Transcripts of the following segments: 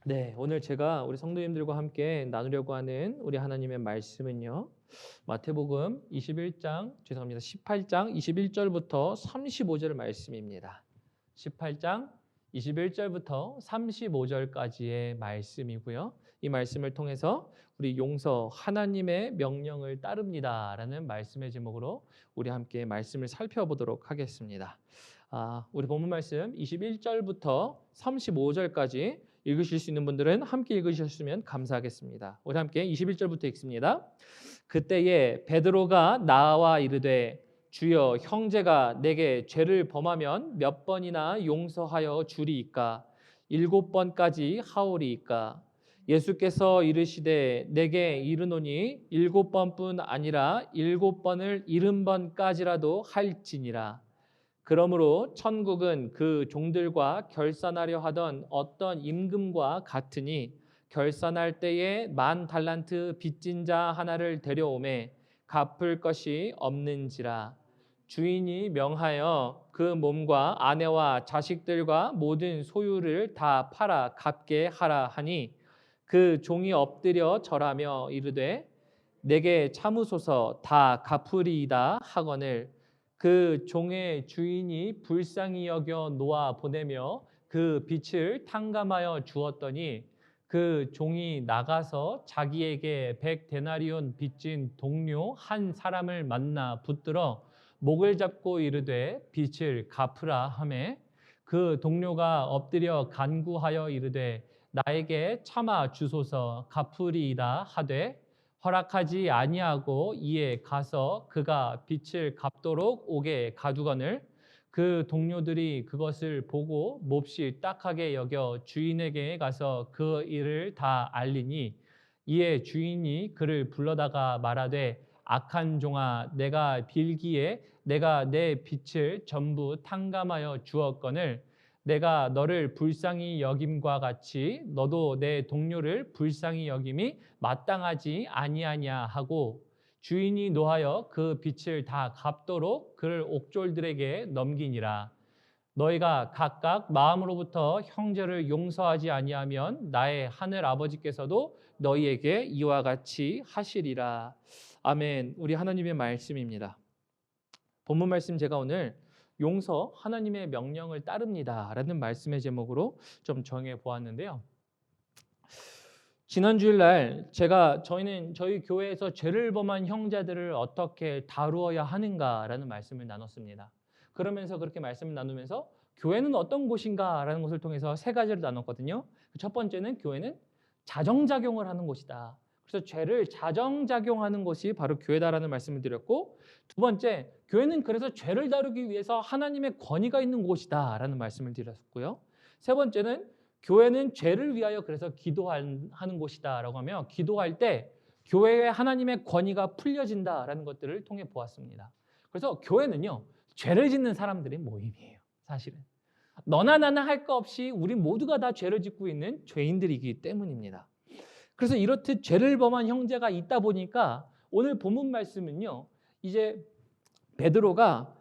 네, 오늘 제가 우리 성도님들과 함께 나누려고 하는 우리 하나님의 말씀은요. 마태복음 21장, 죄송합니다. 18장 21절부터 35절 말씀입니다. 18장 21절부터 35절까지의 말씀이고요. 이 말씀을 통해서 우리 용서 하나님의 명령을 따릅니다라는 말씀의 제목으로 우리 함께 말씀을 살펴보도록 하겠습니다. 우리 본문 말씀 21절부터 35절까지 읽으실 수 있는 분들은 함께 읽으셨으면 감사하겠습니다. 우리 함께 21절부터 읽습니다. 그때에 베드로가 나와 이르되 주여 형제가 내게 죄를 범하면 몇 번이나 용서하여 주리이까? 7번까지 하오리이까? 예수께서 이르시되 내게 이르노니 7번뿐 아니라 7번을 70번까지라도 할지니라. 그러므로 천국은 그 종들과 결산하려 하던 어떤 임금과 같으니 결산할 때에 10,000달란트 빚진 자 하나를 데려오매 갚을 것이 없는지라. 주인이 명하여 그 몸과 아내와 자식들과 모든 소유를 다 팔아 갚게 하라 하니 그 종이 엎드려 절하며 이르되 내게 참으소서 다 갚으리이다 하거늘 그 종의 주인이 불쌍히 여겨 놓아 보내며 그 빚을 탕감하여 주었더니 그 종이 나가서 자기에게 100데나리온 빚진 동료 한 사람을 만나 붙들어 목을 잡고 이르되 빚을 갚으라 하매 그 동료가 엎드려 간구하여 이르되 나에게 참아 주소서 갚으리이다 하되 허락하지 아니하고 이에 가서 그가 빚을 갚도록 오게 가두거늘 그 동료들이 그것을 보고 몹시 딱하게 여겨 주인에게 가서 그 일을 다 알리니 이에 주인이 그를 불러다가 말하되 악한 종아 내가 빌기에 내가 내 빚을 전부 탕감하여 주었거늘 내가 너를 불쌍히 여김과 같이 너도 내 동료를 불쌍히 여김이 마땅하지 아니하냐 하고 주인이 노하여 그 빚을 다 갚도록 그를 옥졸들에게 넘기니라. 너희가 각각 마음으로부터 형제를 용서하지 아니하면 나의 하늘 아버지께서도 너희에게 이와 같이 하시리라. 아멘. 우리 하나님의 말씀입니다. 본문 말씀 제가 오늘 용서 하나님의 명령을 따릅니다라는 말씀의 제목으로 좀 정해 보았는데요. 지난 주일날 저희는 저희 교회에서 죄를 범한 형제들을 어떻게 다루어야 하는가라는 말씀을 나눴습니다. 그러면서 그렇게 말씀을 나누면서 교회는 어떤 곳인가라는 것을 통해서 세 가지를 나눴거든요. 첫 번째는 교회는 자정작용을 하는 곳이다. 그래서 죄를 자정작용하는 곳이 바로 교회다라는 말씀을 드렸고, 두 번째, 교회는 그래서 죄를 다루기 위해서 하나님의 권위가 있는 곳이다라는 말씀을 드렸고요. 세 번째는 교회는 죄를 위하여 그래서 기도하는 곳이다라고 하며 기도할 때 교회에 하나님의 권위가 풀려진다라는 것들을 통해 보았습니다. 그래서 교회는요, 죄를 짓는 사람들의 모임이에요. 사실은 너나 나나 할 거 없이 우리 모두가 다 죄를 짓고 있는 죄인들이기 때문입니다. 그래서 이렇듯 죄를 범한 형제가 있다 보니까 오늘 본문 말씀은요, 이제 베드로가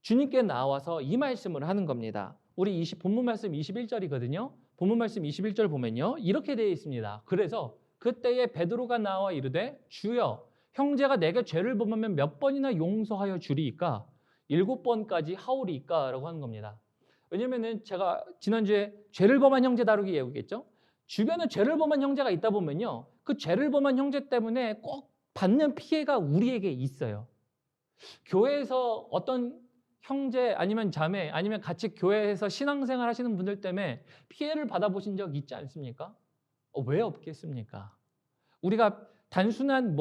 주님께 나와서 이 말씀을 하는 겁니다. 우리 본문 말씀 21절이거든요. 본문 말씀 21절 보면요, 이렇게 되어 있습니다. 그래서 그때에 베드로가 나와 이르되 주여 형제가 내게 죄를 범하면 몇 번이나 용서하여 주리이까? 7번까지 하오리이까? 라고 하는 겁니다. 왜냐면은 제가 지난주에 죄를 범한 형제 다루기 얘기했죠. 주변에 죄를 범한 형제가 있다 보면요, 그 죄를 범한 형제 때문에 꼭 받는 피해가 우리에게 있어요. 교회에서 어떤 형제 아니면 자매 아니면 같이 교회에서 신앙생활 하시는 분들 때문에 피해를 받아보신 적 있지 않습니까? 왜 없겠습니까? 우리가 단순한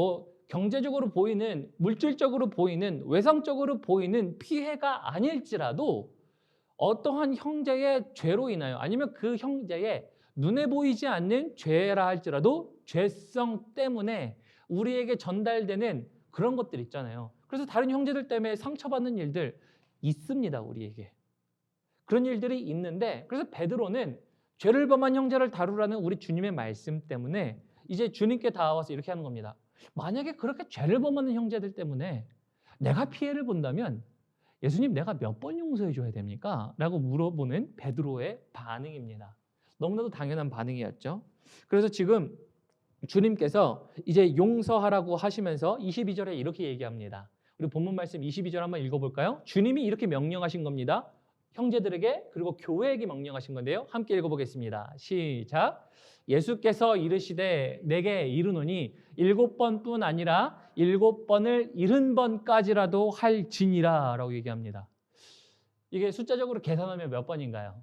경제적으로 보이는, 물질적으로 보이는, 외상적으로 보이는 피해가 아닐지라도 어떠한 형제의 죄로 인하여 아니면 그 형제의 눈에 보이지 않는 죄라 할지라도 죄성 때문에 우리에게 전달되는 그런 것들 있잖아요. 그래서 다른 형제들 때문에 상처받는 일들 있습니다, 우리에게. 그런 일들이 있는데, 그래서 베드로는 죄를 범한 형제를 다루라는 우리 주님의 말씀 때문에 이제 주님께 다가와서 이렇게 하는 겁니다. 만약에 그렇게 죄를 범하는 형제들 때문에 내가 피해를 본다면 예수님 내가 몇 번 용서해 줘야 됩니까? 라고 물어보는 베드로의 반응입니다. 너무나도 당연한 반응이었죠. 그래서 지금 주님께서 이제 용서하라고 하시면서 22절에 이렇게 얘기합니다. 우리 본문 말씀 22절 한번 읽어볼까요? 주님이 이렇게 명령하신 겁니다. 형제들에게 그리고 교회에게 명령하신 건데요. 함께 읽어보겠습니다. 시작. 예수께서 이르시되 내게 이르노니 7번뿐 아니라 7번을 70번까지라도 할지니라 라고 얘기합니다. 이게 숫자적으로 계산하면 몇 번인가요?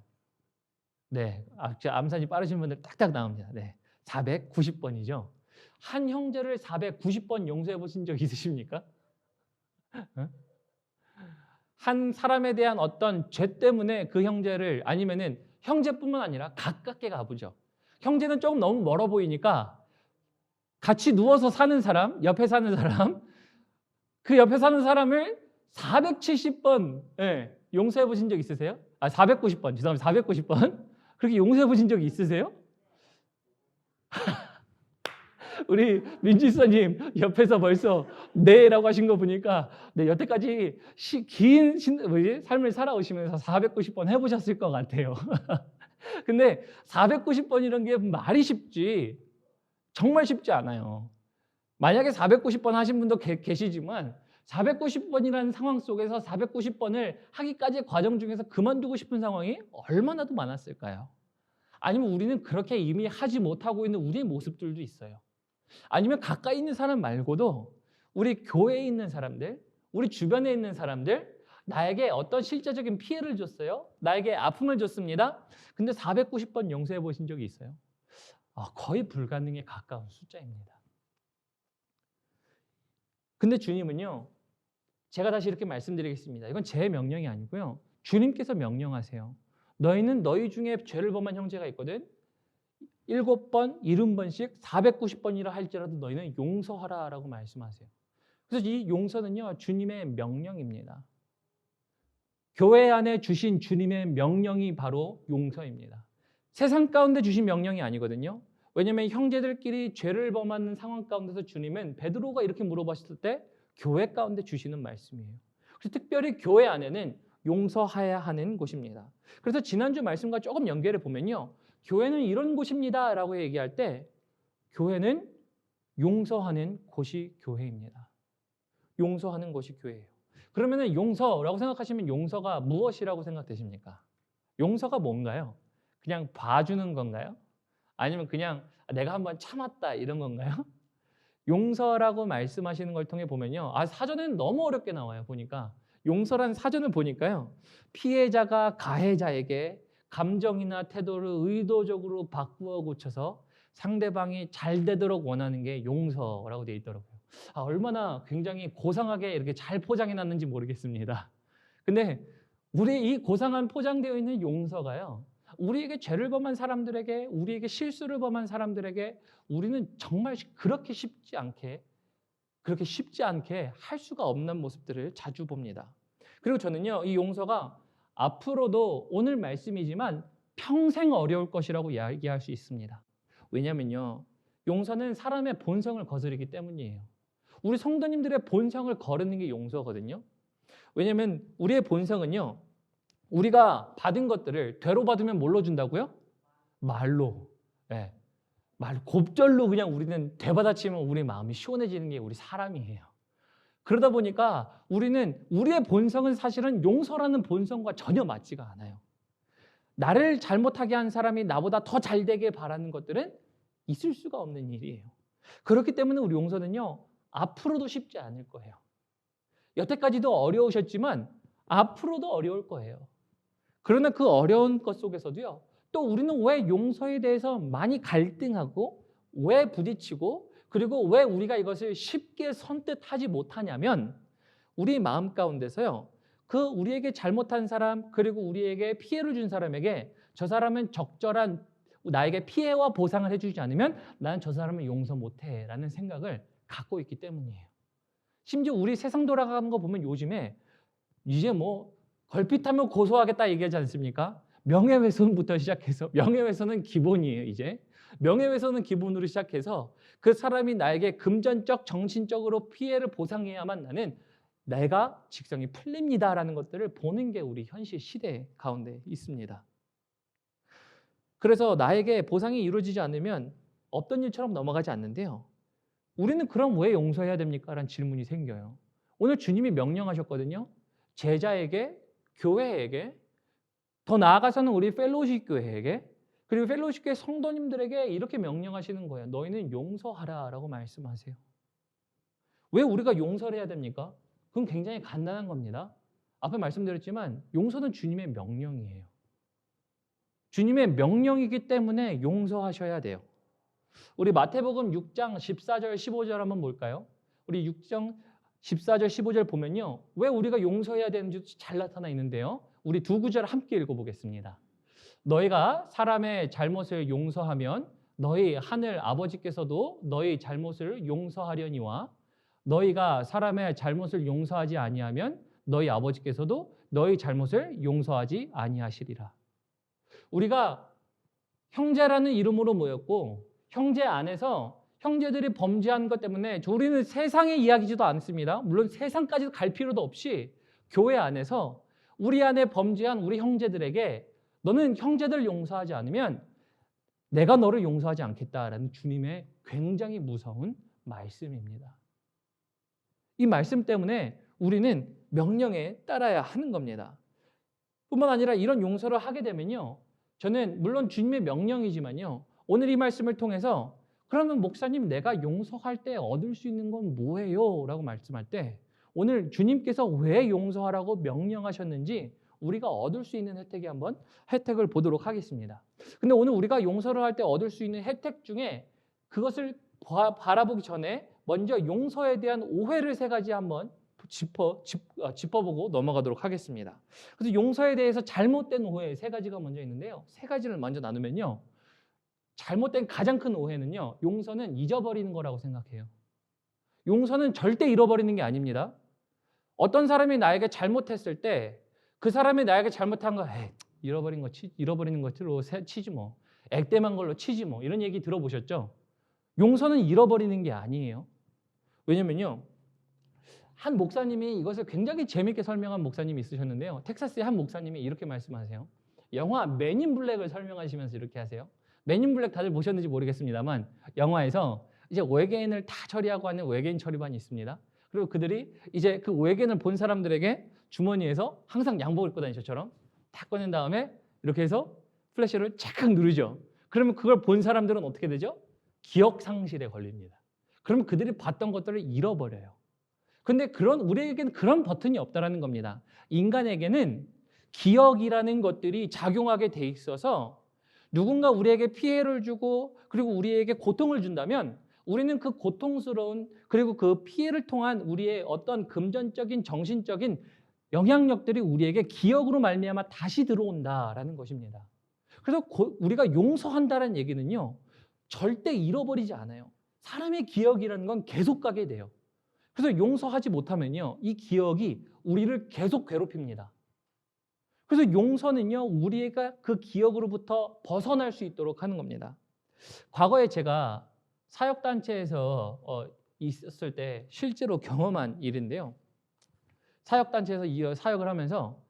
네, 암산이 빠르신 분들 딱딱 나옵니다. 네, 490번이죠. 한 형제를 490번 용서해 보신 적 있으십니까? 한 사람에 대한 어떤 죄 때문에 그 형제를 아니면은 형제뿐만 아니라 가깝게 가보죠. 형제는 조금 너무 멀어 보이니까 같이 누워서 사는 사람, 옆에 사는 사람, 그 옆에 사는 사람을 470번 용서해 보신 적 있으세요? 490번, 죄송합니다. 490번. 그렇게 용서해 보신 적이 있으세요? 우리 민지서님 옆에서 벌써 네라고 하신 거 보니까 네, 여태까지 긴 삶을 살아오시면서 490번 해보셨을 것 같아요. 근데 490번이라는 게 말이 쉽지 정말 쉽지 않아요. 만약에 490번 하신 분도 계시지만 490번이라는 상황 속에서 490번을 하기까지의 과정 중에서 그만두고 싶은 상황이 얼마나 더 많았을까요? 아니면 우리는 그렇게 이미 하지 못하고 있는 우리의 모습들도 있어요. 아니면 가까이 있는 사람 말고도 우리 교회에 있는 사람들, 우리 주변에 있는 사람들, 나에게 어떤 실제적인 피해를 줬어요. 나에게 아픔을 줬습니다. 근데 490번 용서해 보신 적이 있어요? 거의 불가능에 가까운 숫자입니다. 근데 주님은요, 제가 다시 이렇게 말씀드리겠습니다. 이건 제 명령이 아니고요. 주님께서 명령하세요. 너희는 너희 중에 죄를 범한 형제가 있거든. 7번, 70번씩 490번이라 할지라도 너희는 용서하라라고 말씀하세요. 그래서 이 용서는요, 주님의 명령입니다. 교회 안에 주신 주님의 명령이 바로 용서입니다. 세상 가운데 주신 명령이 아니거든요. 왜냐하면 형제들끼리 죄를 범하는 상황 가운데서 주님은 베드로가 이렇게 물어봤을 때 교회 가운데 주시는 말씀이에요. 그래서 특별히 교회 안에는 용서해야 하는 곳입니다. 그래서 지난주 말씀과 조금 연결해 보면요. 교회는 이런 곳입니다 라고 얘기할 때 교회는 용서하는 곳이 교회입니다. 용서하는 곳이 교회예요. 그러면 용서라고 생각하시면 용서가 무엇이라고 생각되십니까? 용서가 뭔가요? 그냥 봐주는 건가요? 아니면 그냥 내가 한번 참았다 이런 건가요? 용서라고 말씀하시는 걸 통해 보면요. 사전에는 너무 어렵게 나와요. 보니까 용서라는 사전을 보니까요. 피해자가 가해자에게 감정이나 태도를 의도적으로 바꾸어 고쳐서 상대방이 잘 되도록 원하는 게 용서라고 되어 있더라고요. 얼마나 굉장히 고상하게 이렇게 잘 포장해 놨는지 모르겠습니다. 근데 우리 이 고상한 포장되어 있는 용서가요. 우리에게 죄를 범한 사람들에게, 우리에게 실수를 범한 사람들에게 우리는 정말 그렇게 쉽지 않게 할 수가 없는 모습들을 자주 봅니다. 그리고 저는요, 이 용서가 앞으로도 오늘 말씀이지만 평생 어려울 것이라고 이야기할 수 있습니다. 왜냐하면요, 용서는 사람의 본성을 거스르기 때문이에요. 우리 성도님들의 본성을 거르는 게 용서거든요. 왜냐하면 우리의 본성은요, 우리가 받은 것들을 되로 받으면 뭘로 준다고요? 말로. 네. 곱절로 그냥 우리는 되받아치면 우리 마음이 시원해지는 게 우리 사람이에요. 그러다 보니까 우리는 우리의 본성은 사실은 용서라는 본성과 전혀 맞지가 않아요. 나를 잘못하게 한 사람이 나보다 더 잘되게 바라는 것들은 있을 수가 없는 일이에요. 그렇기 때문에 우리 용서는요, 앞으로도 쉽지 않을 거예요. 여태까지도 어려우셨지만 앞으로도 어려울 거예요. 그러나 그 어려운 것 속에서도요, 또 우리는 왜 용서에 대해서 많이 갈등하고 왜 부딪히고 그리고 왜 우리가 이것을 쉽게 선뜻하지 못하냐면 우리 마음 가운데서요, 그 우리에게 잘못한 사람 그리고 우리에게 피해를 준 사람에게 저 사람은 적절한 나에게 피해와 보상을 해주지 않으면 나는 저 사람을 용서 못해 라는 생각을 갖고 있기 때문이에요. 심지어 우리 세상 돌아가는 거 보면 요즘에 이제 뭐 걸핏하면 고소하겠다 얘기하지 않습니까? 명예훼손부터 시작해서 명예훼손은 기본이에요. 이제 명예훼손은 기본으로 시작해서 그 사람이 나에게 금전적 정신적으로 피해를 보상해야만 나는 내가 직성이 풀립니다라는 것들을 보는 게 우리 현실 시대 가운데 있습니다. 그래서 나에게 보상이 이루어지지 않으면 없던 일처럼 넘어가지 않는데요. 우리는 그럼 왜 용서해야 됩니까? 라는 질문이 생겨요. 오늘 주님이 명령하셨거든요. 제자에게, 교회에게, 더 나아가서는 우리 펠로우십 교회에게, 그리고 펠로우십 교회 성도님들에게 이렇게 명령하시는 거예요. 너희는 용서하라라고 말씀하세요. 왜 우리가 용서를 해야 됩니까? 그건 굉장히 간단한 겁니다. 앞에 말씀드렸지만 용서는 주님의 명령이에요. 주님의 명령이기 때문에 용서하셔야 돼요. 우리 마태복음 6장 14절 15절 한번 볼까요? 우리 6장 14절 15절 보면요. 왜 우리가 용서해야 되는지 잘 나타나 있는데요. 우리 두 구절 함께 읽어보겠습니다. 너희가 사람의 잘못을 용서하면 너희 하늘 아버지께서도 너희 잘못을 용서하려니와 너희가 사람의 잘못을 용서하지 아니하면 너희 아버지께서도 너희 잘못을 용서하지 아니하시리라. 우리가 형제라는 이름으로 모였고 형제 안에서 형제들이 범죄한 것 때문에 우리는 세상의 이야기지도 않습니다. 물론 세상까지 갈 필요도 없이 교회 안에서 우리 안에 범죄한 우리 형제들에게 너는 형제들 용서하지 않으면 내가 너를 용서하지 않겠다라는 주님의 굉장히 무서운 말씀입니다. 이 말씀 때문에 우리는 명령에 따라야 하는 겁니다. 뿐만 아니라 이런 용서를 하게 되면요. 저는 물론 주님의 명령이지만요. 오늘 이 말씀을 통해서 그러면 목사님 내가 용서할 때 얻을 수 있는 건 뭐예요? 라고 말씀할 때 오늘 주님께서 왜 용서하라고 명령하셨는지 우리가 얻을 수 있는 혜택을 보도록 하겠습니다. 근데 오늘 우리가 용서를 할 때 얻을 수 있는 혜택 중에 그것을 바라보기 전에 먼저 용서에 대한 오해를 세 가지 한번 짚어보고 넘어가도록 하겠습니다. 그래서 용서에 대해서 잘못된 오해 세 가지가 먼저 있는데요. 세 가지를 먼저 나누면요. 잘못된 가장 큰 오해는요. 용서는 잊어버리는 거라고 생각해요. 용서는 절대 잃어버리는 게 아닙니다. 어떤 사람이 나에게 잘못했을 때 그 사람이 나에게 잘못한 거 잃어버리는 것으로 치지 뭐. 액땜한 걸로 치지 뭐. 이런 얘기 들어보셨죠? 용서는 잃어버리는 게 아니에요. 왜냐면요. 한 목사님이 이것을 굉장히 재밌게 설명한 목사님이 있으셨는데요. 텍사스의 한 목사님이 이렇게 말씀하세요. 영화 맨인 블랙을 설명하시면서 이렇게 하세요. 맨인 블랙 다들 보셨는지 모르겠습니다만 영화에서 이제 외계인을 다 처리하고 하는 외계인 처리반이 있습니다. 그리고 그들이 이제 그 외계인을 본 사람들에게 주머니에서 항상 양복을 입고 다니처럼 탁 꺼낸 다음에 이렇게 해서 플래시를 착각 누르죠. 그러면 그걸 본 사람들은 어떻게 되죠? 기억 상실에 걸립니다. 그러면 그들이 봤던 것들을 잃어버려요. 근데 우리에게는 그런 버튼이 없다라는 겁니다. 인간에게는 기억이라는 것들이 작용하게 돼 있어서 누군가 우리에게 피해를 주고 그리고 우리에게 고통을 준다면 우리는 그 고통스러운 그리고 그 피해를 통한 우리의 어떤 금전적인 정신적인 영향력들이 우리에게 기억으로 말미암아 다시 들어온다라는 것입니다. 그래서 우리가 용서한다는 얘기는요. 절대 잃어버리지 않아요. 사람의 기억이라는 건 계속 가게 돼요. 그래서 용서하지 못하면요. 이 기억이 우리를 계속 괴롭힙니다. 그래서 용서는요. 우리가 그 기억으로부터 벗어날 수 있도록 하는 겁니다. 과거에 제가 사역단체에서 있었을 때 실제로 경험한 일인데요. 사역단체에서 이 사역을 하면서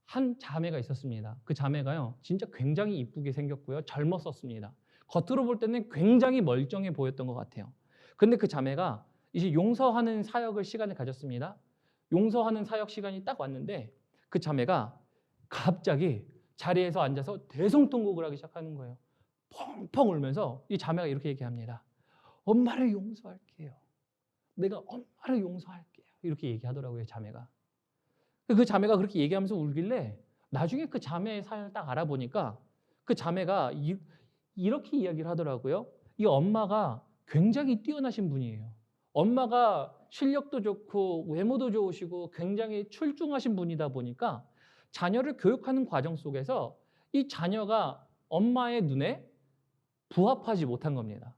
한 자매가 있었습니다. 그 자매가요. 진짜 굉장히 이쁘게 생겼고요. 젊었었습니다. 겉으로 볼 때는 굉장히 멀쩡해 보였던 것 같아요. 근데 그 자매가 이제 용서하는 사역을 시간을 가졌습니다. 용서하는 사역 시간이 딱 왔는데 그 자매가 갑자기 자리에서 앉아서 대성통곡을 하기 시작하는 거예요. 펑펑 울면서 이 자매가 이렇게 얘기합니다. 엄마를 용서할게요. 내가 엄마를 용서할게요. 이렇게 얘기하더라고요, 자매가. 그 자매가 그렇게 얘기하면서 울길래 나중에 그 자매의 사연을 딱 알아보니까 그 자매가 이렇게 이야기를 하더라고요. 이 엄마가 굉장히 뛰어나신 분이에요. 엄마가 실력도 좋고 외모도 좋으시고 굉장히 출중하신 분이다 보니까 자녀를 교육하는 과정 속에서 이 자녀가 엄마의 눈에 부합하지 못한 겁니다.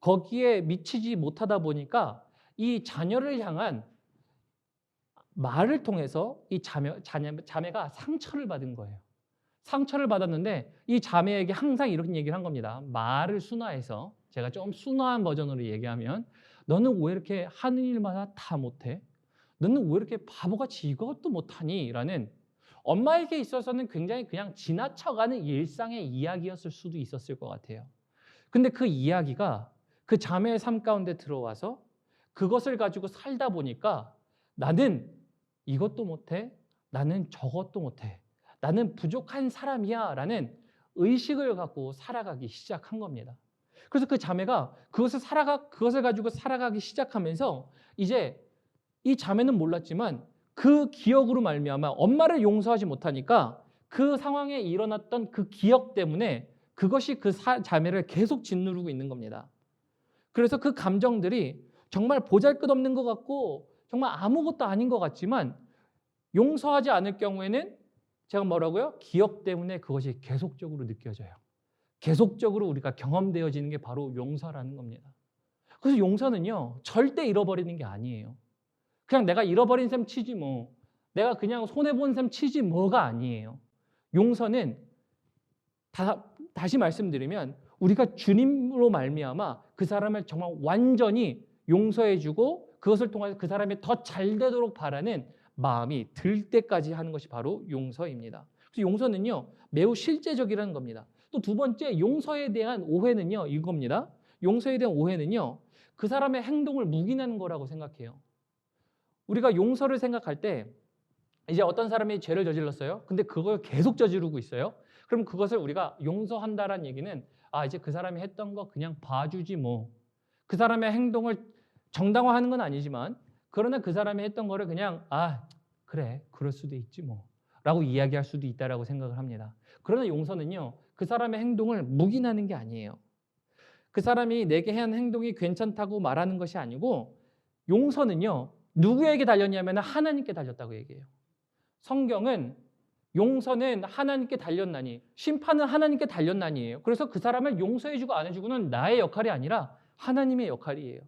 거기에 미치지 못하다 보니까 이 자녀를 향한 말을 통해서 이 자매가 상처를 받은 거예요. 상처를 받았는데 이 자매에게 항상 이런 얘기를 한 겁니다. 말을 순화해서 제가 좀 순화한 버전으로 얘기하면 너는 왜 이렇게 하는 일마다 다 못해? 너는 왜 이렇게 바보같이 이것도 못하니? 라는 엄마에게 있어서는 굉장히 그냥 지나쳐가는 일상의 이야기였을 수도 있었을 것 같아요. 근데 그 이야기가 그 자매의 삶 가운데 들어와서 그것을 가지고 살다 보니까 나는 이것도 못해, 나는 저것도 못해, 나는 부족한 사람이야 라는 의식을 갖고 살아가기 시작한 겁니다. 그래서 그 자매가 그것을 가지고 살아가기 시작하면서 이제 이 자매는 몰랐지만 그 기억으로 말미암아 엄마를 용서하지 못하니까 그 상황에 일어났던 그 기억 때문에 그것이 그 자매를 계속 짓누르고 있는 겁니다. 그래서 그 감정들이 정말 보잘것없는 것 같고 정말 아무것도 아닌 것 같지만 용서하지 않을 경우에는 제가 뭐라고요? 기억 때문에 그것이 계속적으로 느껴져요. 계속적으로 우리가 경험되어지는 게 바로 용서라는 겁니다. 그래서 용서는요, 절대 잃어버리는 게 아니에요. 그냥 내가 잃어버린 셈 치지 뭐, 내가 그냥 손해본 셈 치지 뭐가 아니에요. 용서는 다시 말씀드리면 우리가 주님으로 말미암아 그 사람을 정말 완전히 용서해주고 그것을 통해서 그 사람이 더 잘 되도록 바라는 마음이 들 때까지 하는 것이 바로 용서입니다. 그래서 용서는요, 매우 실제적이라는 겁니다. 또 두 번째, 용서에 대한 오해는요, 이겁니다. 용서에 대한 오해는요, 그 사람의 행동을 묵인하는 거라고 생각해요. 우리가 용서를 생각할 때 이제 어떤 사람이 죄를 저질렀어요. 근데 그걸 계속 저지르고 있어요. 그럼 그것을 우리가 용서한다라는 얘기는 이제 그 사람이 했던 거 그냥 봐주지 뭐. 그 사람의 행동을 정당화하는 건 아니지만 그러나 그 사람이 했던 거를 그냥 그래 그럴 수도 있지 뭐 라고 이야기할 수도 있다라고 생각을 합니다. 그러나 용서는요, 그 사람의 행동을 묵인하는 게 아니에요. 그 사람이 내게 한 행동이 괜찮다고 말하는 것이 아니고 용서는요, 누구에게 달렸냐면 하나님께 달렸다고 얘기해요. 성경은 용서는 하나님께 달렸나니, 심판은 하나님께 달렸나니예요. 그래서 그 사람을 용서해주고 안 해주고는 나의 역할이 아니라 하나님의 역할이에요.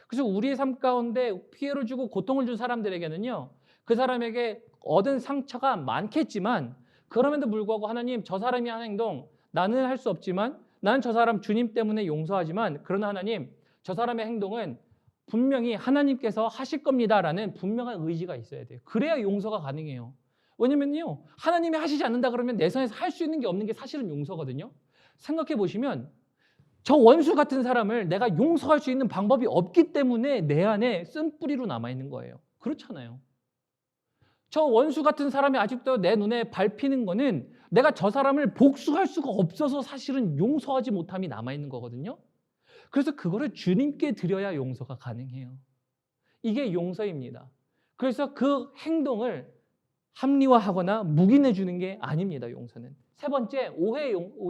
그래서 우리의 삶 가운데 피해를 주고 고통을 준 사람들에게는요, 그 사람에게 얻은 상처가 많겠지만 그럼에도 불구하고 하나님, 저 사람이 한 행동 나는 할 수 없지만 나는 저 사람 주님 때문에 용서하지만 그러나 하나님, 저 사람의 행동은 분명히 하나님께서 하실 겁니다라는 분명한 의지가 있어야 돼요. 그래야 용서가 가능해요. 왜냐면요, 하나님이 하시지 않는다 그러면 내 선에서 할 수 있는 게 없는 게 사실은 용서거든요. 생각해 보시면 저 원수 같은 사람을 내가 용서할 수 있는 방법이 없기 때문에 내 안에 쓴뿌리로 남아있는 거예요. 그렇잖아요. 저 원수 같은 사람이 아직도 내 눈에 밟히는 거는 내가 저 사람을 복수할 수가 없어서 사실은 용서하지 못함이 남아있는 거거든요. 그래서 그거를 주님께 드려야 용서가 가능해요. 이게 용서입니다. 그래서 그 행동을 합리화하거나 묵인해 주는 게 아닙니다. 용서는. 세 번째,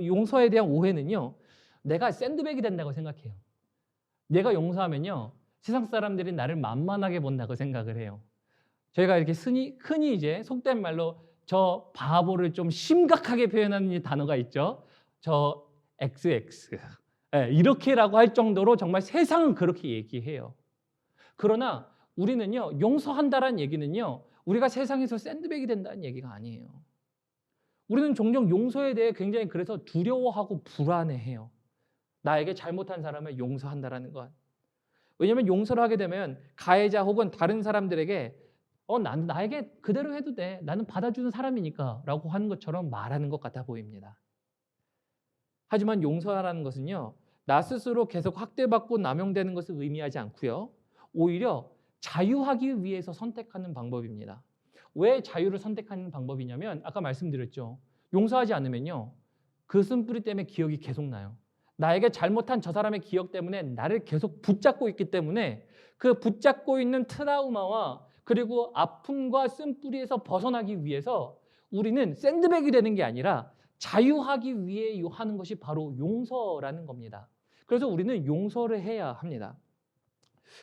용서에 대한 오해는요, 내가 샌드백이 된다고 생각해요. 내가 용서하면요, 세상 사람들이 나를 만만하게 본다고 생각을 해요. 저희가 이렇게 흔히 이제 속된 말로 저 바보를 좀 심각하게 표현하는 이 단어가 있죠. 저 XX. 이렇게라고 할 정도로 정말 세상은 그렇게 얘기해요. 그러나 우리는요, 용서한다라는 얘기는요, 우리가 세상에서 샌드백이 된다는 얘기가 아니에요. 우리는 종종 용서에 대해 굉장히 그래서 두려워하고 불안해해요. 나에게 잘못한 사람을 용서한다라는 것. 왜냐하면 용서를 하게 되면 가해자 혹은 다른 사람들에게 나에게 그대로 해도 돼. 나는 받아주는 사람이니까 라고 하는 것처럼 말하는 것 같아 보입니다. 하지만 용서라는 것은요, 나 스스로 계속 학대받고 남용되는 것을 의미하지 않고요, 오히려 자유하기 위해서 선택하는 방법입니다. 왜 자유를 선택하는 방법이냐면 아까 말씀드렸죠. 용서하지 않으면요, 그 쓴뿌리 때문에 기억이 계속 나요. 나에게 잘못한 저 사람의 기억 때문에 나를 계속 붙잡고 있기 때문에 그 붙잡고 있는 트라우마와 그리고 아픔과 쓴뿌리에서 벗어나기 위해서 우리는 샌드백이 되는 게 아니라 자유하기 위해 하는 것이 바로 용서라는 겁니다. 그래서 우리는 용서를 해야 합니다.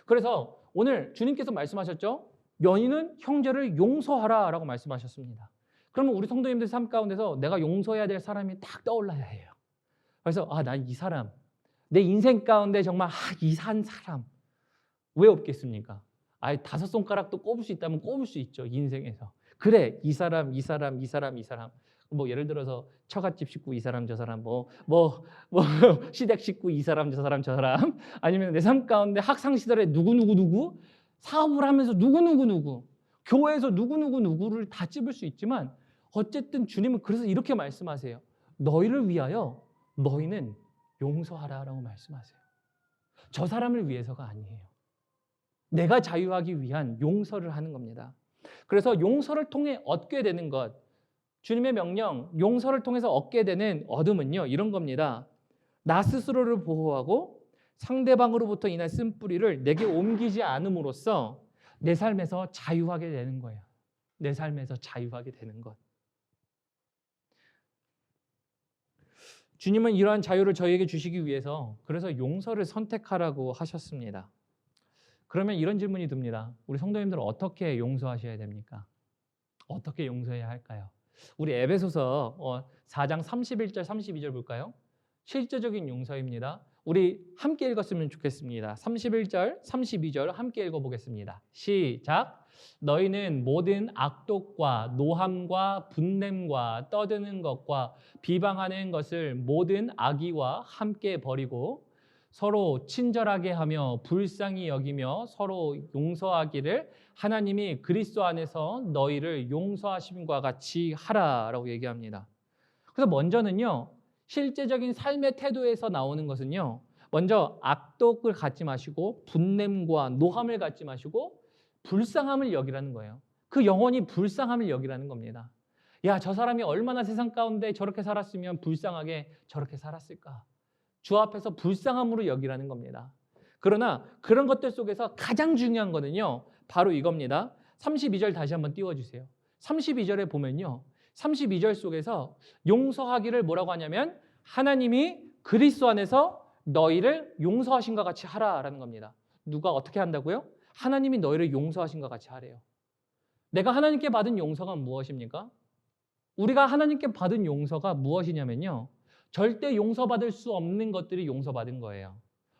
그래서 오늘 주님께서 말씀하셨죠. 연인은 형제를 용서하라 라고 말씀하셨습니다. 그러면 우리 성도님들 삶 가운데서 내가 용서해야 될 사람이 딱 떠올라야 해요. 그래서 난 이 사람, 내 인생 가운데 정말 이산 사람 왜 없겠습니까? 5손가락도 꼽을 수 있다면 꼽을 수 있죠. 인생에서. 그래, 이 사람. 뭐 예를 들어서 처갓집 식구 이 사람 저 사람 시댁 식구 이 사람 저 사람 아니면 내 삶 가운데 학창 시절에 누구 사업을 하면서 누구 교회에서 누구를 다 찝을 수 있지만 어쨌든 주님은 그래서 이렇게 말씀하세요. 너희를 위하여 너희는 용서하라라고 말씀하세요. 저 사람을 위해서가 아니에요. 내가 자유하기 위한 용서를 하는 겁니다. 그래서 용서를 통해 얻게 되는 것, 주님의 명령, 용서를 통해서 얻게 되는 얻음은요, 이런 겁니다. 나 스스로를 보호하고 상대방으로부터 인한 쓴뿌리를 내게 옮기지 않음으로써 내 삶에서 자유하게 되는 거예요. 내 삶에서 자유하게 되는 것. 주님은 이러한 자유를 저희에게 주시기 위해서 그래서 용서를 선택하라고 하셨습니다. 그러면 이런 질문이 듭니다. 우리 성도님들은 어떻게 용서하셔야 됩니까? 어떻게 용서해야 할까요? 우리 에베소서 4장 31절 32절 볼까요? 실제적인 용서입니다. 우리 함께 읽었으면 좋겠습니다. 31절 32절 함께 읽어보겠습니다. 시작. 너희는 모든 악독과 노함과 분냄과 떠드는 것과 비방하는 것을 모든 악의와 함께 버리고 서로 친절하게 하며 불쌍히 여기며 서로 용서하기를 하나님이 그리스도 안에서 너희를 용서하심과 같이 하라라고 얘기합니다. 그래서 먼저는요, 실제적인 삶의 태도에서 나오는 것은요, 먼저 악독을 갖지 마시고 분냄과 노함을 갖지 마시고 불쌍함을 여기라는 거예요. 그 영혼이 불쌍함을 여기라는 겁니다. 야, 저 사람이 얼마나 세상 가운데 저렇게 살았으면 불쌍하게 저렇게 살았을까? 주 앞에서 불쌍함으로 여기라는 겁니다. 그러나 그런 것들 속에서 가장 중요한 거는요, 바로 이겁니다. 32절 다시 한번 띄워주세요. 32절에 보면요, 32절 속에서 용서하기를 뭐라고 하냐면 하나님이 그리스도 안에서 너희를 용서하신 것 같이 하라라는 겁니다. 누가 어떻게 한다고요? 하나님이 너희를 용서하신 것 같이 하래요. 내가 하나님께 받은 용서가 무엇입니까? 우리가 하나님께 받은 용서가 무엇이냐면요, 절대 용서받을 수 없는 것들이 용서받은 거예요.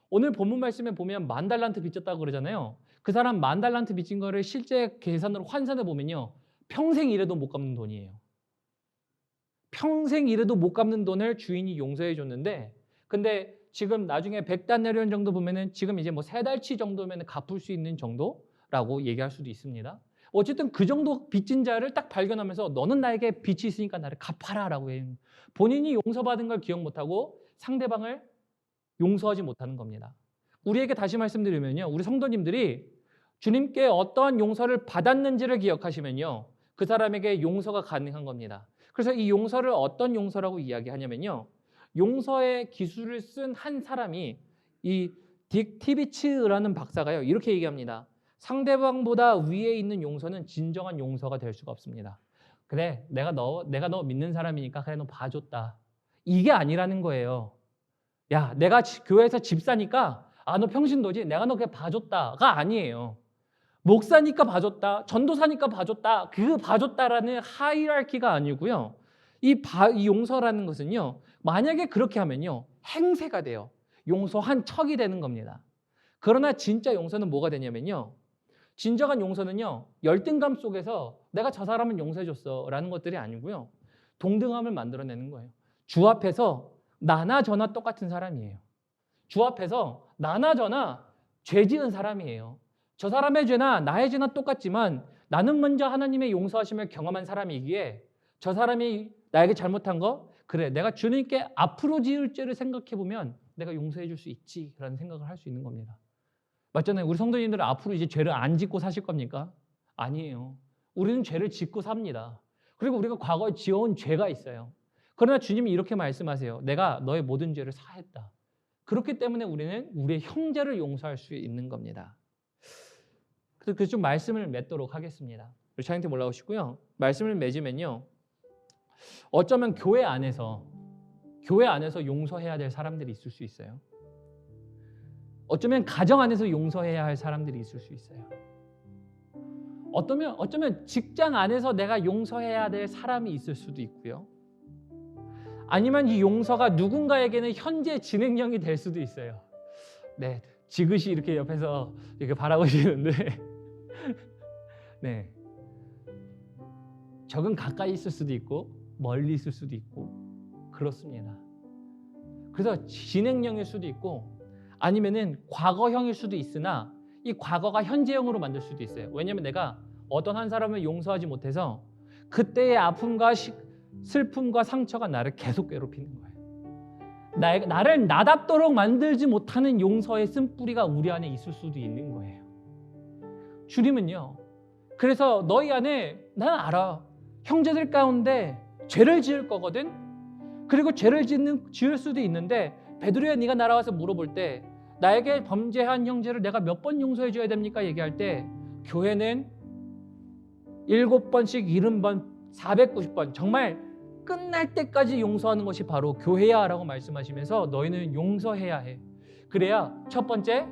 오늘 본문 말씀에 보면 10,000달란트 빚졌다고 그러잖아요. 그 사람 10,000달란트 빚진 거를 실제 계산으로 환산해 보면요, 평생 일해도 못 갚는 돈이에요. 평생 일해도 못 갚는 돈을 주인이 용서해 줬는데, 근데 지금 나중에 100단내련 정도 보면은 지금 이제 뭐 3달치 정도면 갚을 수 있는 정도라고 얘기할 수도 있습니다. 어쨌든 그 정도 빚진 자를 딱 발견하면서 너는 나에게 빚이 있으니까 나를 갚아라라고 해요. 본인이 용서받은 걸 기억 못하고 상대방을 용서하지 못하는 겁니다. 우리에게 다시 말씀드리면요, 우리 성도님들이 주님께 어떠한 용서를 받았는지를 기억하시면요, 그 사람에게 용서가 가능한 겁니다. 그래서 이 용서를 어떤 용서라고 이야기하냐면요, 용서의 기술을 쓴 한 사람이 이 딕 티비츠라는 박사가요, 이렇게 얘기합니다. 상대방보다 위에 있는 용서는 진정한 용서가 될 수가 없습니다. 그래, 내가 너 믿는 사람이니까 그래, 너 봐줬다. 이게 아니라는 거예요. 야, 내가 교회에서 집사니까 너 평신도지, 내가 너 그냥 봐줬다가 아니에요. 목사니까 봐줬다, 전도사니까 봐줬다, 그 봐줬다라는 하이라키가 아니고요. 이 용서라는 것은요, 만약에 그렇게 하면요, 행세가 돼요. 용서한 척이 되는 겁니다. 그러나 진짜 용서는 뭐가 되냐면요, 진정한 용서는요, 열등감 속에서 내가 저 사람은 용서해줬어 라는 것들이 아니고요, 동등함을 만들어내는 거예요. 주 앞에서 나나 저나 똑같은 사람이에요. 주 앞에서 나나 저나 죄 지은 사람이에요. 저 사람의 죄나 나의 죄나 똑같지만 나는 먼저 하나님의 용서하심을 경험한 사람이기에 저 사람이 나에게 잘못한 거, 그래, 내가 주님께 앞으로 지을 죄를 생각해보면 내가 용서해 줄 수 있지라는 생각을 할 수 있는 겁니다. 맞잖아요. 우리 성도님들은 앞으로 이제 죄를 안 짓고 사실 겁니까? 아니에요. 우리는 죄를 짓고 삽니다. 그리고 우리가 과거에 지어온 죄가 있어요. 그러나 주님이 이렇게 말씀하세요. 내가 너의 모든 죄를 사했다. 그렇기 때문에 우리는 우리의 형제를 용서할 수 있는 겁니다. 그래서 좀 말씀을 맺도록 하겠습니다. 우리 차영팀 올라오시고요. 말씀을 맺으면요, 어쩌면 교회 안에서 용서해야 될 사람들이 있을 수 있어요. 어쩌면 가정 안에서 용서해야 할 사람들이 있을 수 있어요. 어쩌면 직장 안에서 내가 용서해야 될 사람이 있을 수도 있고요. 아니면 이 용서가 누군가에게는 현재 진행형이 될 수도 있어요. 네, 지그시 이렇게 옆에서 이렇게 바라보시는데, 네, 적은 가까이 있을 수도 있고 멀리 있을 수도 있고 그렇습니다. 그래서 진행형일 수도 있고 아니면은 과거형일 수도 있으나 이 과거가 현재형으로 만들 수도 있어요. 왜냐하면 내가 어떤 한 사람을 용서하지 못해서 그때의 아픔과 슬픔과 상처가 나를 계속 괴롭히는 거예요. 나를 나답도록 만들지 못하는 용서의 쓴뿌리가 우리 안에 있을 수도 있는 거예요. 주님은요, 그래서 너희 안에 난 알아. 형제들 가운데 죄를 지을 거거든. 그리고 죄를 지을 수도 있는데 베드로야, 네가 날아와서 물어볼 때 나에게 범죄한 형제를 내가 몇 번 용서해 줘야 됩니까? 얘기할 때 교회는 7번씩 70번 490번 정말 끝날 때까지 용서하는 것이 바로 교회야 라고 말씀하시면서 너희는 용서해야 해. 그래야 첫 번째,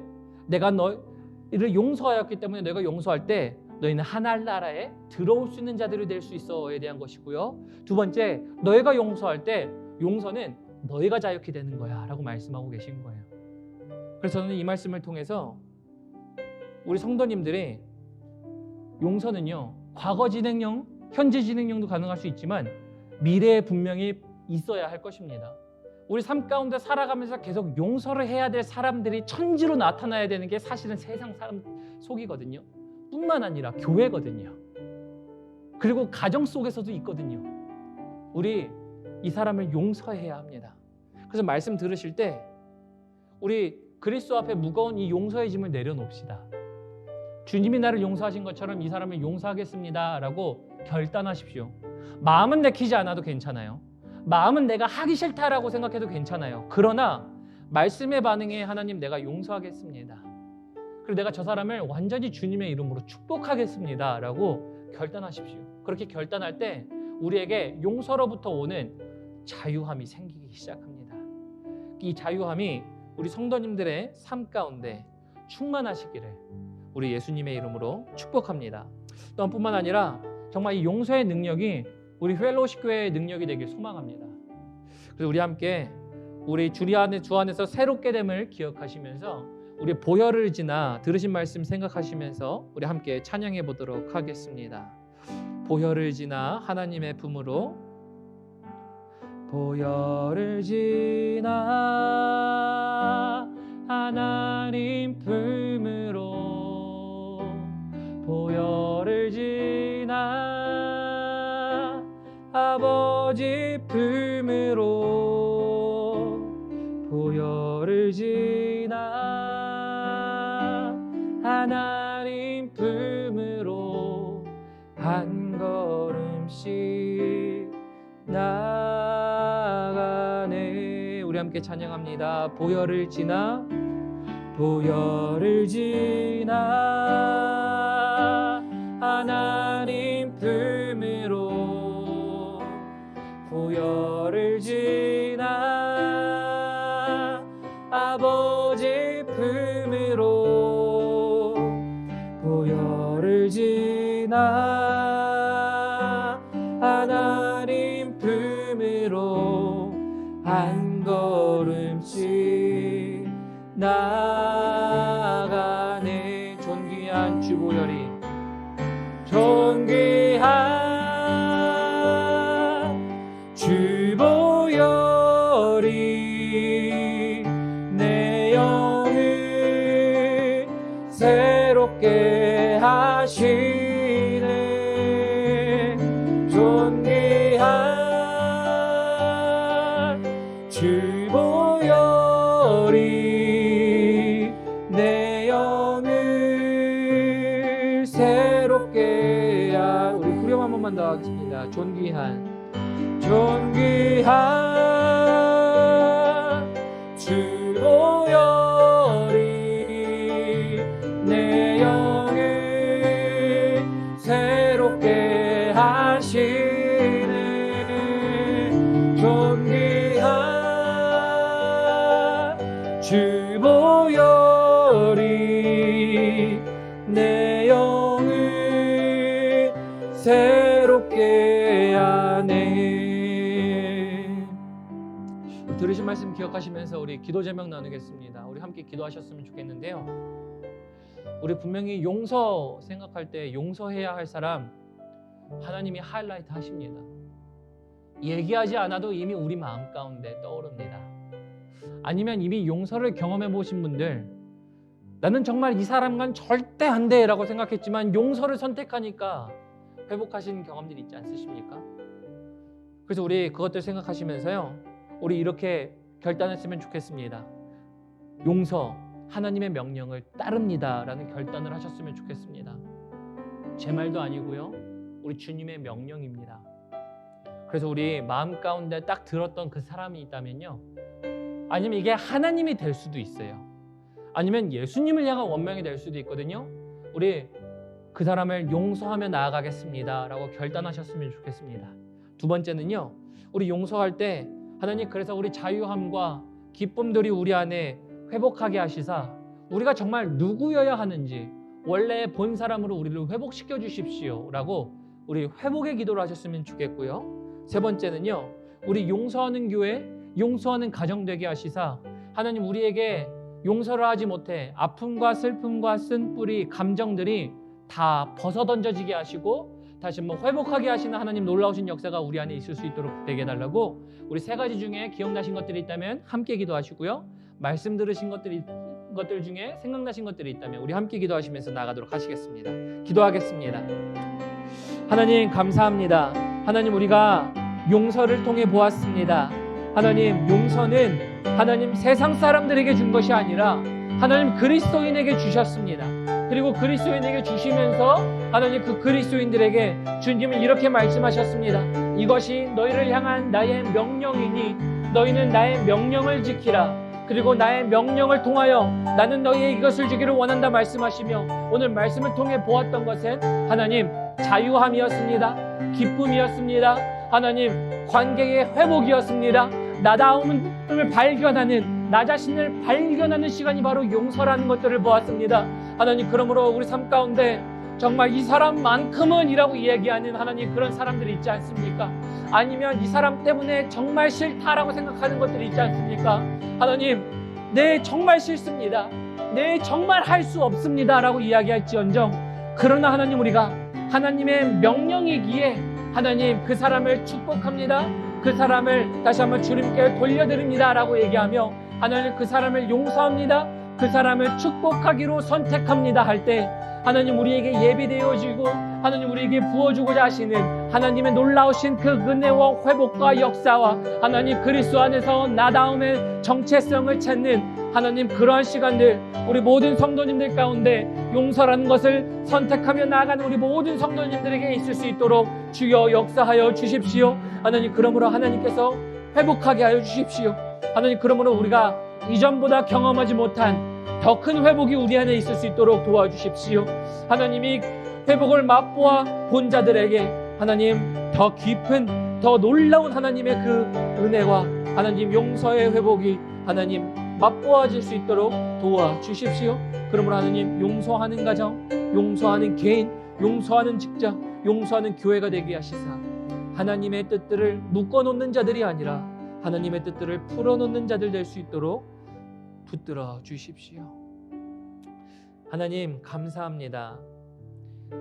내가 너희를 용서하였기 때문에 너희가 용서할 때 너희는 하늘나라에 들어올 수 있는 자들이 될 수 있어에 대한 것이고요. 두 번째, 너희가 용서할 때 용서는 너희가 자유케 되는 거야 라고 말씀하고 계신 거예요. 그래서 저는 이 말씀을 통해서 우리 성도님들이 용서는요, 과거 진행형, 현재 진행형도 가능할 수 있지만 미래에 분명히 있어야 할 것입니다. 우리 삶 가운데 살아가면서 계속 용서를 해야 될 사람들이 천지로 나타나야 되는 게 사실은 세상 사람 속이거든요. 뿐만 아니라 교회거든요. 그리고 가정 속에서도 있거든요. 우리 이 사람을 용서해야 합니다. 그래서 말씀 들으실 때 우리 그리스도 앞에 무거운 이 용서의 짐을 내려놓읍시다. 주님이 나를 용서하신 것처럼 이 사람을 용서하겠습니다 라고 결단하십시오. 마음은 내키지 않아도 괜찮아요. 마음은 내가 하기 싫다라고 생각해도 괜찮아요. 그러나 말씀의 반응에 하나님 내가 용서하겠습니다. 그리고 내가 저 사람을 완전히 주님의 이름으로 축복하겠습니다 라고 결단하십시오. 그렇게 결단할 때 우리에게 용서로부터 오는 자유함이 생기기 시작합니다. 이 자유함이 우리 성도님들의 삶 가운데 충만하시기를 우리 예수님의 이름으로 축복합니다. 또한 뿐만 아니라 정말 이 용서의 능력이 우리 펠로우십 교회의 능력이 되길 소망합니다. 그래서 우리 함께 우리 주 안에서 새롭게 됨을 기억하시면서 우리 보혈을 지나 들으신 말씀 생각하시면서 우리 함께 찬양해 보도록 하겠습니다. 보혈을 지나 하나님의 품으로, 보혈을 지나 하나님 품으로, 보혈을 지나 아버지 품으로, 보혈을 지나 하나님 품으로 한 걸음씩 나가네. 우리 함께 찬양합니다. 보혈을 지나, 보혈을 지나 하나님 품으로, 보혈을 지나 아버지 품으로, 보혈을 지나 하나님 품으로 한 걸음씩 나가네. 존귀한 주보혈이, 존귀한 주보혈이 내 영을 새롭게 하시네. 존귀한 주보혈이 내 영을 새롭게 우리 후렴 한 번만 더 하겠습니다. 존귀한 주보혈이 내 영을 새롭게 하시네. 존귀한 주보혈이 내 영을 새롭게 하네. 들으신 말씀 기억하시면서 우리 기도 제목 나누겠습니다. 우리 함께 기도하셨으면 좋겠는데요. 우리 분명히 용서 생각할 때 용서해야 할 사람 하나님이 하이라이트 하십니다. 얘기하지 않아도 이미 우리 마음 가운데 떠오릅니다. 아니면 이미 용서를 경험해 보신 분들, 나는 정말 이 사람과는 절대 안 돼 라고 생각했지만 용서를 선택하니까 회복하신 경험들이 있지 않으십니까? 그래서 우리 그것들 생각하시면서요, 우리 이렇게 결단했으면 좋겠습니다. 용서, 하나님의 명령을 따릅니다 라는 결단을 하셨으면 좋겠습니다. 제 말도 아니고요, 우리 주님의 명령입니다. 그래서 우리 마음 가운데 딱 들었던 그 사람이 있다면요, 아니면 이게 하나님이 될 수도 있어요. 아니면 예수님을 향한 원망이 될 수도 있거든요. 우리 그 사람을 용서하며 나아가겠습니다 라고 결단하셨으면 좋겠습니다. 두 번째는요, 우리 용서할 때 하나님, 그래서 우리 자유함과 기쁨들이 우리 안에 회복하게 하시사 우리가 정말 누구여야 하는지 원래 본 사람으로 우리를 회복시켜 주십시오 라고 우리 회복의 기도를 하셨으면 좋겠고요. 세 번째는요, 우리 용서하는 교회, 용서하는 가정 되게 하시사 하나님, 우리에게 용서를 하지 못해 아픔과 슬픔과 쓴뿌리 감정들이 다 벗어던져지게 하시고 다시 회복하게 하시는 하나님 놀라우신 역사가 우리 안에 있을 수 있도록 되게 해달라고, 우리 세 가지 중에 기억나신 것들이 있다면 함께 기도하시고요, 말씀 들으신 것들 중에 생각나신 것들이 있다면 우리 함께 기도하시면서 나가도록 하시겠습니다. 기도하겠습니다. 하나님 감사합니다. 하나님, 우리가 용서를 통해 보았습니다. 하나님, 용서는 하나님 세상 사람들에게 준 것이 아니라 하나님 그리스도인에게 주셨습니다. 그리고 그리스도인에게 주시면서 하나님 그 그리스도인들에게 주님은 이렇게 말씀하셨습니다. 이것이 너희를 향한 나의 명령이니 너희는 나의 명령을 지키라. 그리고 나의 명령을 통하여 나는 너희의 이것을 주기를 원한다 말씀하시며, 오늘 말씀을 통해 보았던 것은 하나님 자유함이었습니다. 기쁨이었습니다. 하나님 관계의 회복이었습니다. 나다움을 발견하는, 나 자신을 발견하는 시간이 바로 용서라는 것들을 보았습니다. 하나님, 그러므로 우리 삶 가운데 정말 이 사람만큼은 이라고 이야기하는 하나님 그런 사람들이 있지 않습니까? 아니면 이 사람 때문에 정말 싫다라고 생각하는 것들이 있지 않습니까? 하나님, 네 정말 싫습니다. 네 정말 할 수 없습니다 라고 이야기할지언정, 그러나 하나님, 우리가 하나님의 명령이기에 하나님 그 사람을 축복합니다. 그 사람을 다시 한번 주님께 돌려드립니다 라고 얘기하며 하나님 그 사람을 용서합니다. 그 사람을 축복하기로 선택합니다 할 때 하나님 우리에게 예비되어지고 하나님 우리에게 부어주고자 하시는 하나님의 놀라우신 그 은혜와 회복과 역사와 하나님 그리스도 안에서 나다움의 정체성을 찾는 하나님 그러한 시간들, 우리 모든 성도님들 가운데 용서라는 것을 선택하며 나아가는 우리 모든 성도님들에게 있을 수 있도록 주여 역사하여 주십시오. 하나님, 그러므로 하나님께서 회복하게 하여 주십시오. 하나님, 그러므로 우리가 이전보다 경험하지 못한 더 큰 회복이 우리 안에 있을 수 있도록 도와주십시오. 하나님이 회복을 맛보아 본 자들에게 하나님 더 깊은, 더 놀라운 하나님의 그 은혜와 하나님 용서의 회복이 하나님 맛보아질 수 있도록 도와주십시오. 그러므로 하나님 용서하는 가정, 용서하는 개인, 용서하는 직장, 용서하는 교회가 되게 하시사 하나님의 뜻들을 묶어놓는 자들이 아니라 하나님의 뜻들을 풀어놓는 자들 될 수 있도록 붙들어 주십시오. 하나님 감사합니다.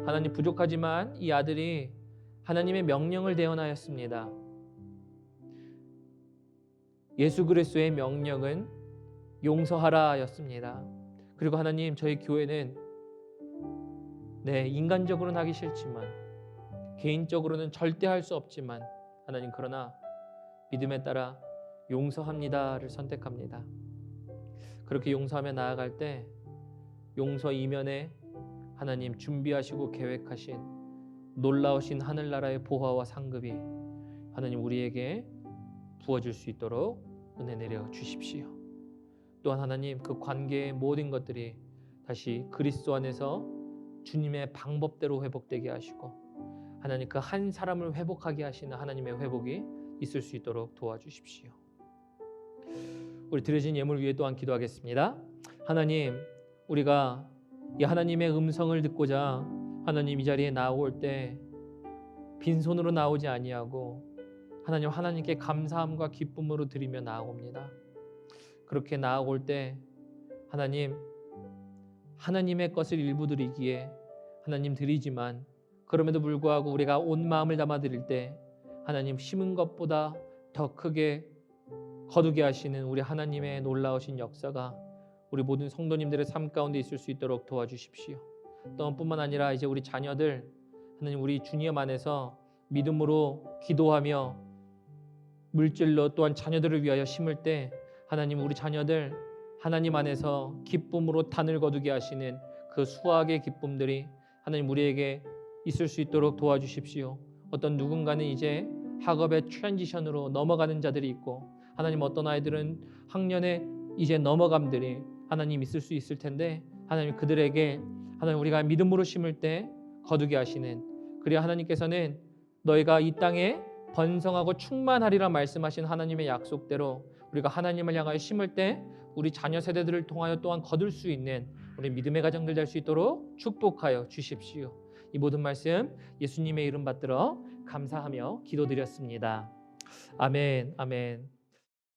하나님, 부족하지만 이 아들이 하나님의 명령을 대언하였습니다. 예수 그리스도의 명령은 용서하라 였습니다. 그리고 하나님, 저희 교회는 인간적으로는 하기 싫지만 개인적으로는 절대 할 수 없지만 하나님, 그러나 믿음에 따라 용서합니다를 선택합니다. 그렇게 용서하며 나아갈 때 용서 이면에 하나님 준비하시고 계획하신 놀라우신 하늘나라의 보화와 상급이 하나님 우리에게 부어질 수 있도록 은혜 내려 주십시오. 또한 하나님, 그 관계의 모든 것들이 다시 그리스도 안에서 주님의 방법대로 회복되게 하시고 하나님 그 한 사람을 회복하게 하시는 하나님의 회복이 있을 수 있도록 도와주십시오. 우리 드려진 예물 위에 또한 기도하겠습니다. 하나님, 우리가 이 하나님의 음성을 듣고자 하나님 이 자리에 나올 때 빈손으로 나오지 아니하고 하나님, 하나님께 감사함과 기쁨으로 드리며 나아옵니다. 그렇게 나아올 때 하나님, 하나님의 것을 일부 드리기에 하나님 드리지만 그럼에도 불구하고 우리가 온 마음을 담아 드릴 때 하나님 심은 것보다 더 크게 거두게 하시는 우리 하나님의 놀라우신 역사가 우리 모든 성도님들의 삶 가운데 있을 수 있도록 도와주십시오. 또한 뿐만 아니라 이제 우리 자녀들 하나님 우리 주님 안에서 믿음으로 기도하며 물질로 또한 자녀들을 위하여 심을 때 하나님 우리 자녀들 하나님 안에서 기쁨으로 단을 거두게 하시는 그 수확의 기쁨들이 하나님 우리에게 있을 수 있도록 도와주십시오. 어떤 누군가는 이제 학업의 트랜지션으로 넘어가는 자들이 있고 하나님 어떤 아이들은 학년에 이제 넘어감들이 하나님 있을 수 있을 텐데 하나님 그들에게 하나님 우리가 믿음으로 심을 때 거두게 하시는 그래야 하나님께서는 너희가 이 땅에 번성하고 충만하리라 말씀하신 하나님의 약속대로 우리가 하나님을 향하여 심을 때 우리 자녀 세대들을 통하여 또한 거둘 수 있는 우리 믿음의 가정들 될 수 있도록 축복하여 주십시오. 이 모든 말씀 예수님의 이름 받들어 감사하며 기도드렸습니다. 아멘, 아멘.